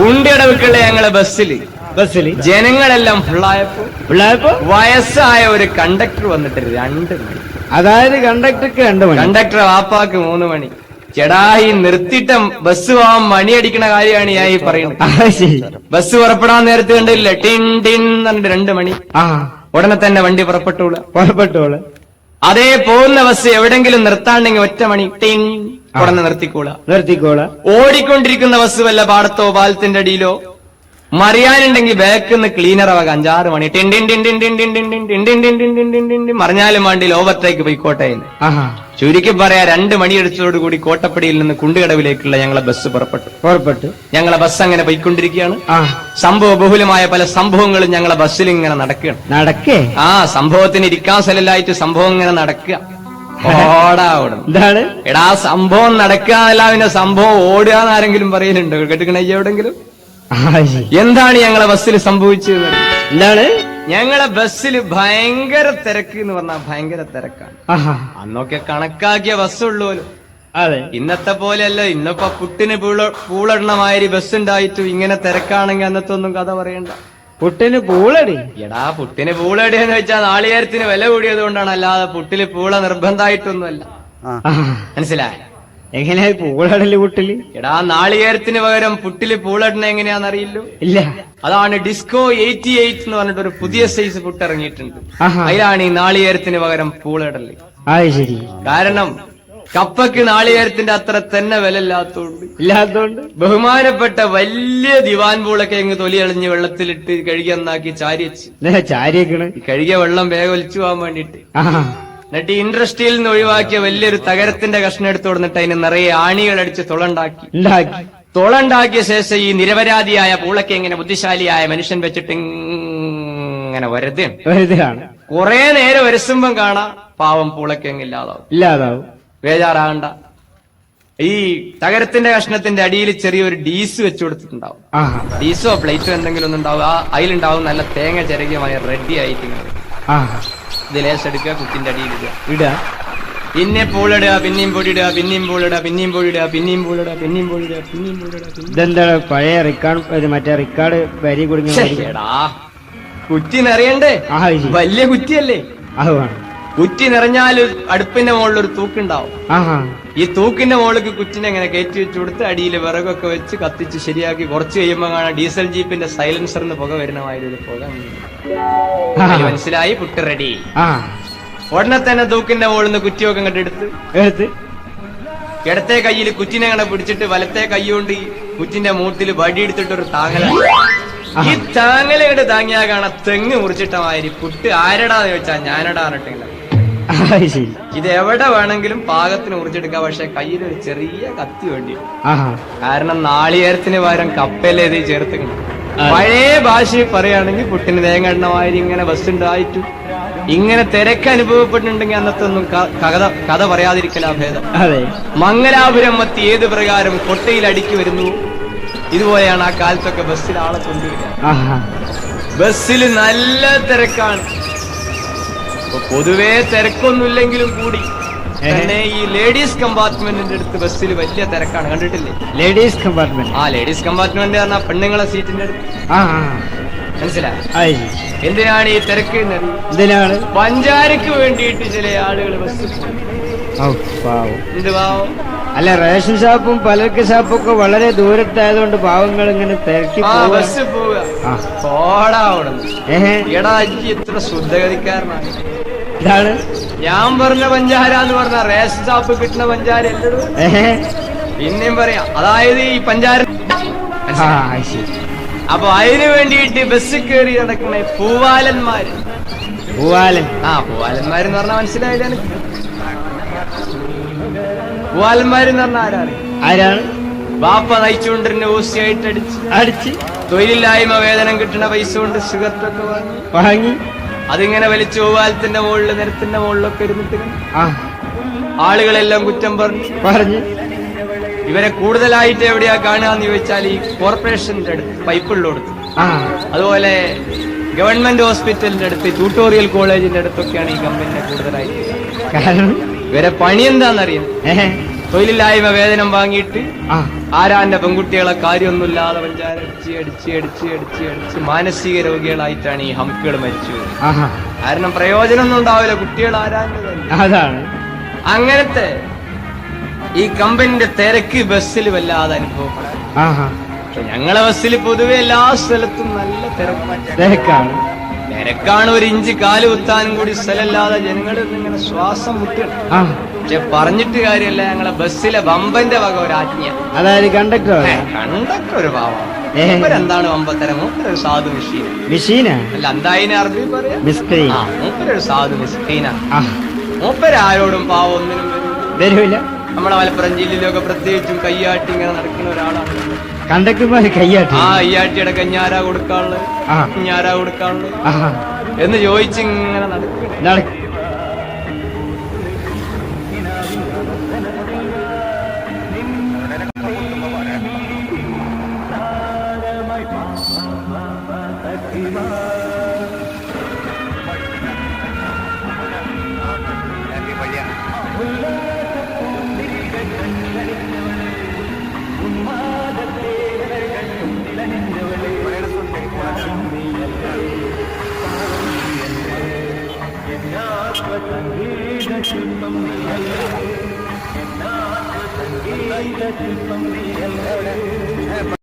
കുണ്ടിയടവുക്കുള്ള ഞങ്ങളെ ബസ്സിൽ ജനങ്ങളെല്ലാം ഫുള്ളായപ്പോ വയസ്സായ ഒരു കണ്ടക്ടർ വന്നിട്ട് 2 മണി. അതായത് കണ്ടക്ടർക്ക് 2 മണി, കണ്ടക്ടർ വാപ്പാക്ക് 3 മണി. ചെടായി നിർത്തിട്ട ബസ് പോവാൻ മണി അടിക്കണ കാര്യമാണ് ഞാൻ ഈ പറയുന്നത്. ബസ് പുറപ്പെടാൻ നേരത്തെ കണ്ടില്ല, ടിൻ ടിൻ എന്നിട്ട് 2 മണി. ഉടനെ തന്നെ വണ്ടി പുറപ്പെട്ടോള്. അതേ പോകുന്ന ബസ് എവിടെങ്കിലും നിർത്താണ്ടെങ്കിൽ 1 മണി, ടിൻ, ഉടനെ നിർത്തിക്കോള. ഓടിക്കൊണ്ടിരിക്കുന്ന ബസ് വല്ല പാടത്തോ പാലത്തിന്റെ അടിയിലോ മറിയാനുണ്ടെങ്കിൽ ബാക്കിന്ന് ക്ലീനർ ആവാം 5-6 മണി, ടിൻ ടിൻ ടിൻ ടിൻ ടിൻ ടിൻ ടിൻ ടിൻ ടിൻ ടിൻ ടിൻ ടിൻ ടിൻ ടിൻ ടിൻ മറിഞ്ഞാലും വേണ്ടി ഓവർടേക്ക് പോയിക്കോട്ടെ. ചുരുക്കി പറയാ 2 മണിയടിച്ചതോടുകൂടി കോട്ടപ്പടിയിൽ നിന്ന് കുണ്ടുകടവിലേക്കുള്ള ഞങ്ങളെ ബസ് പുറപ്പെട്ടു. ഞങ്ങളെ ബസ് അങ്ങനെ പോയിക്കൊണ്ടിരിക്കുകയാണ്. സംഭവ ബഹുലമായ പല സംഭവങ്ങളും ഞങ്ങളെ ബസ്സിൽ ഇങ്ങനെ നടക്കുകയാണ്. സംഭവത്തിന് ഇരിക്കാൻ സ്ഥലമായിട്ട് സംഭവം ഇങ്ങനെ നടക്കുക. എന്താണ് എടാ സംഭവം നടക്കുക എന്നല്ല, പിന്നെ സംഭവം ഓടുക എന്നാരെങ്കിലും പറയലുണ്ടോ? കേട്ടിക്കണ എവിടെങ്കിലും? എന്താണ് ഞങ്ങളെ ബസ്സിൽ സംഭവിച്ചത്? എന്താണ് ഞങ്ങളെ ബസ്സിൽ ഭയങ്കര തിരക്ക് എന്ന് പറഞ്ഞാൽ ഭയങ്കര തിരക്കാണ്. അന്നൊക്കെ കണക്കാക്കിയ ബസ്സുള്ളൂല്ലോ. അതെ, ഇന്നത്തെ പോലെയല്ല. ഇന്നിപ്പോ പുട്ടിന് പൂളടണ മാതിരി ബസ് ഉണ്ടായിട്ടും ഇങ്ങനെ തിരക്കാണെങ്കിൽ അന്നത്തെ ഒന്നും കഥ പറയണ്ട. പുട്ടിന് പൂളടി? എടാ പുട്ടിന് പൂളടി എന്ന് വെച്ചാൽ നാളികേരത്തിന് വില കൂടിയത് കൊണ്ടാണ്, അല്ലാതെ പുട്ടില് പൂള നിർബന്ധമായിട്ടൊന്നുമല്ല. മനസ്സിലായ? എങ്ങനെയാ പൂളടല് പുട്ടില്? എടാ നാളികേരത്തിന് പകരം പുട്ടില് പൂളടണ എങ്ങനെയാണെന്നറിയില്ലോ? ഇല്ല. അതാണ് ഡിസ്കോ 88 എന്ന് പറഞ്ഞിട്ട് ഒരു പുതിയ സൈസ് പുട്ട് ഇറങ്ങിയിട്ടുണ്ട്. അതിലാണ് ഈ നാളികേരത്തിന് പകരം പൂളടല്. ശരി. കാരണം കപ്പക്ക് നാളികേരത്തിന്റെ അത്ര തന്നെ വില ഇല്ലാത്തോണ്ട് ബഹുമാനപ്പെട്ട വലിയ ദിവാൻ പൂളൊക്കെ അങ്ങ് തൊലിയളിഞ്ഞ് വെള്ളത്തിലിട്ട് കഴുകി നന്നാക്കി ചാരിയേക്കണ്. കഴുകിയ വെള്ളം വേഗം ഒലിച്ചു പോകാൻ വേണ്ടിട്ട്. എന്നിട്ട് ഇൻഡസ്ട്രിയിൽ നിന്ന് ഒഴിവാക്കിയ വലിയൊരു തകരത്തിന്റെ കഷ്ണം എടുത്തു കൊടുത്തിട്ട് അതിന് നിറയെ ആണികളടിച്ച് തുളണ്ടാക്കിയ ശേഷം ഈ നിരപരാധിയായ പൂളയ്ക്ക് ഇങ്ങനെ ബുദ്ധിശാലിയായ മനുഷ്യൻ വെച്ചിട്ട് ഇങ്ങനെ വരതാണ്. കുറെ നേരം വരസുമ്പം കാണാം പാവം പൂളയ്ക്ക് ഇല്ലാതാവും. ബേജാറാകണ്ട. ഈ തകരത്തിന്റെ കഷ്ണത്തിന്റെ അടിയിൽ ചെറിയൊരു ഡീസ് വെച്ചു കൊടുത്തിട്ടുണ്ടാവും. ഡീസോ പ്ലേറ്റോ എന്തെങ്കിലും ഒന്നും ഉണ്ടാവും. അതിലുണ്ടാവും നല്ല തേങ്ങ ചിരകിയമായ റെഡി ആയിട്ട് ഇത് ലേശെടുക്കുക, കുത്തിന്റെ അടിയിൽ ഇടുക. പിന്നെ പൂളിടുക, പിന്നെയും പൊടിയിടുക, പിന്നെയും പൂളിടുക, പിന്നെയും പൊടിയിടുക, പിന്നെയും പൂളിടുക, പിന്നെയും പൊടിയിടുക, പിന്നെയും പൊടിയിടുക. ഇതെന്താണ് പഴയ റിക്കാർഡ്, മറ്റേ റിക്കാർഡ് വരി കുടുങ്ങിയടാ. കുറ്റി നിറയണ്ടേ? വലിയ കുറ്റിയല്ലേ? കുറ്റി നിറഞ്ഞാല് അടുപ്പിന്റെ മുകളിലൊരു തൂക്കുണ്ടാവും. ഈ തൂക്കിന്റെ മുകളിലേക്ക് കുറ്റിനെ അങ്ങനെ കയറ്റി വെച്ചു കൊടുത്ത് അടിയിൽ വിറകൊക്കെ വെച്ച് കത്തിച്ച് ശരിയാക്കി കുറച്ച് കഴിയുമ്പോ കാണാം ഡീസൽ ജീപ്പിന്റെ സൈലൻസറിന് പുക വരുന്നമായൊരു പുക. മനസ്സിലായി? പുട്ട് റെഡി. ഉടനെ തന്നെ തൂക്കിന്റെ മുകളിൽ നിന്ന് കുറ്റിയൊക്കെ അങ്ങോട്ട് എടുത്ത് ഇടത്തെ കയ്യിൽ കുറ്റിനെ അങ്ങനെ പിടിച്ചിട്ട് വലത്തെ കൈ കൊണ്ട് ഈ കുറ്റിന്റെ മൂട്ടിൽ വടി എടുത്തിട്ടൊരു താങ്ങല. ഈ താങ്ങലങ്ങോട്ട് താങ്ങിയാ കാണാം തെങ്ങ് മുറിച്ചിട്ട മാതിരി പുട്ട്. ആരടാന്ന് ചോദിച്ചാ ഞാനടാ പറഞ്ഞിട്ടില്ല. ഇത് എവിടെ വേണമെങ്കിലും പാകത്തിന് മുറിച്ചെടുക്കാം. പക്ഷെ കയ്യിൽ ഒരു ചെറിയ കത്തി വേണ്ടി. കാരണം നാളികേരത്തിന് പകരം കപ്പല്ലേ ഇത് ചേർത്ത്. പഴയ ഭാഷയിൽ പറയുകയാണെങ്കിൽ പുട്ടിന് തേങ്ങ എണ്ണമാതിരി ഇങ്ങനെ ബസ് ഉണ്ടായിട്ടും ഇങ്ങനെ തിരക്ക് അനുഭവപ്പെട്ടിട്ടുണ്ടെങ്കിൽ അന്നത്തെ ഒന്നും കഥ പറയാതിരിക്കലാ ഭേദം. മംഗലാപുരം മത്തി ഏത് പ്രകാരം കൊട്ടയിൽ അടുക്കി വരുന്നു, ഇതുപോലെയാണ് ആ കാലത്തൊക്കെ ബസ്സിൽ ആളെ കൊണ്ടുവരിക. ബസ്സിൽ നല്ല തിരക്കാണ്. പൊതുവേ തിരക്കൊന്നുമില്ലെങ്കിലും കൂടി തന്നെ ഈ ലേഡീസ് കമ്പാർട്ട്മെന്റിന്റെ അടുത്ത് ബസ്സിൽ വലിയ തിരക്കാണ്. കണ്ടിട്ടില്ലേ ലേഡീസ് കമ്പാർട്ട്മെന്റ്? ലേഡീസ് കമ്പാർട്ട്മെന്റ് പറഞ്ഞാൽ പെണ്ണുങ്ങളെ സീറ്റിന്റെ അടുത്ത്. മനസ്സിലായി? എന്തിനാണ് ഈ തിരക്ക്? എന്തിനാണ്? പഞ്ചാരക്ക് വേണ്ടിയിട്ട് ചില ആളുകൾ ബസ്സിൽ. എന്ത് പാവം അല്ല, റേഷൻ ഷാപ്പും പലർക്ക് ഷാപ്പൊക്കെ വളരെ ദൂരത്തായതുകൊണ്ട് പാവങ്ങൾ ഇങ്ങനെ തിരക്കി ബസ് പോവുക. എടാ ഇത്ര ശുദ്ധഗതിക്കാരനാണ്. ഇതാണ് ഞാൻ പറഞ്ഞ പഞ്ചാര എന്ന് പറഞ്ഞ റേഷൻ ഷാപ്പ് കിട്ടുന്ന പഞ്ചാര അല്ലടോ. പിന്നെയും പറയാം, അതായത് ഈ പഞ്ചാര. അപ്പൊ അതിനു വേണ്ടിയിട്ട് ബസ് കയറി നടക്കുന്ന പൂവാലന്മാര്. പൂവാലന്മാരെന്ന് പറഞ്ഞാൽ മനസ്സിലായില്ല എനിക്ക്. പൂവാലന്മാരെന്ന് പറഞ്ഞാൽ ആരാണ്? ബാപ്പ നയിച്ചുകൊണ്ടിരുന്ന ഊസിയായിട്ട് അടിച്ച് തൊഴിലില്ലായ്മ വേതനം കിട്ടുന്ന പൈസ കൊണ്ട് സിഗരറ്റൊക്കെ വാങ്ങി അതിങ്ങനെ വലിച്ചു പൂവാലത്തിന്റെ മുകളിൽ നിരത്തിന്റെ മുകളിലൊക്കെ ഇരുന്നിട്ട് ആളുകളെല്ലാം കുറ്റം പറഞ്ഞു. ഇവരെ കൂടുതലായിട്ട് എവിടെയാ കാണുകയെന്ന് ചോദിച്ചാൽ ഈ കോർപ്പറേഷന്റെ അടുത്ത്, പൈപ്പുള്ളടുത്ത്, അതുപോലെ ഗവൺമെന്റ് ഹോസ്പിറ്റലിന്റെ അടുത്ത്, ട്യൂട്ടോറിയൽ കോളേജിന്റെ അടുത്തൊക്കെയാണ് ഈ കമ്പനിയെ കൂടുതലായിട്ട്. ഇവരെ പണി എന്താണെന്നറിയാം? തൊഴിലില്ലായ്മ വേതനം വാങ്ങിയിട്ട് ആ ആരാന്റെ പെൺകുട്ടികളെ കാര്യമൊന്നുമില്ലാതെ പഞ്ചാരടിച്ച് അടിച്ച് മാനസിക രോഗികളായിട്ടാണ് ഈ ഹംക്കുകൾ മരിച്ചു പോയത്. ആഹാ കാരണം പ്രയോജനമൊന്നും ഉണ്ടാവില്ല, കുട്ടികൾ ആരാന്റെ തന്നെ. അതാണ്. അങ്ങനത്തെ ഈ കമ്പനിന്റെ തിരക്ക് ബസ്സിൽ വല്ലാതെ അനുഭവപ്പെടാൻ. ആഹാ പക്ഷെ ഞങ്ങളെ ബസ്സിൽ പൊതുവെ എല്ലാ സ്ഥലത്തും നല്ല തിരക്കാണ്. തിരക്കാണ്. ഒരു ഇഞ്ച് കാല് കുത്താനും കൂടി സ്ഥലമില്ലാതെ ജനങ്ങൾ ഇങ്ങനെ ശ്വാസം മുട്ടണം. ആ പക്ഷെ പറഞ്ഞിട്ട് കാര്യമല്ല, ഞങ്ങളെ ബസ്സിലെ വമ്പന്റെ വക ഒരു ആജ്ഞ. അതായത് കണ്ടക്ടർ കണ്ടൊക്കെ ഒരു പാവമാണ്. എന്താണ് വമ്പത്തരം? മൂപ്പരൊരു സാധു മെഷീൻ. മെഷീനാ? അല്ല, എന്തായിന് അറബി പറയാ? മിസ്ക്രീൻ. ആ, മൂപ്പരൊരു സാധു മിസ്കീനാ. ആ മൂപ്പരാരോടും പാവം ഒന്നിനും വരൂല. നമ്മളെ മലപ്പുറം ജില്ലയിലൊക്കെ പ്രത്യേകിച്ചും കയ്യാട്ടി ഇങ്ങനെ നടക്കുന്ന ഒരാളാണ് കണ്ടക്ടർമാര് കയ്യാട്ടി. ആ അയ്യാട്ടിയുടെ കഞ്ഞാരാ കൊടുക്കാനുള്ളത്, കുഞ്ഞാരാ കൊടുക്കാനുള്ളത് ആഹാ എന്ന് ചോദിച്ചിങ്ങനെ നടക്കണം. നടക്കും.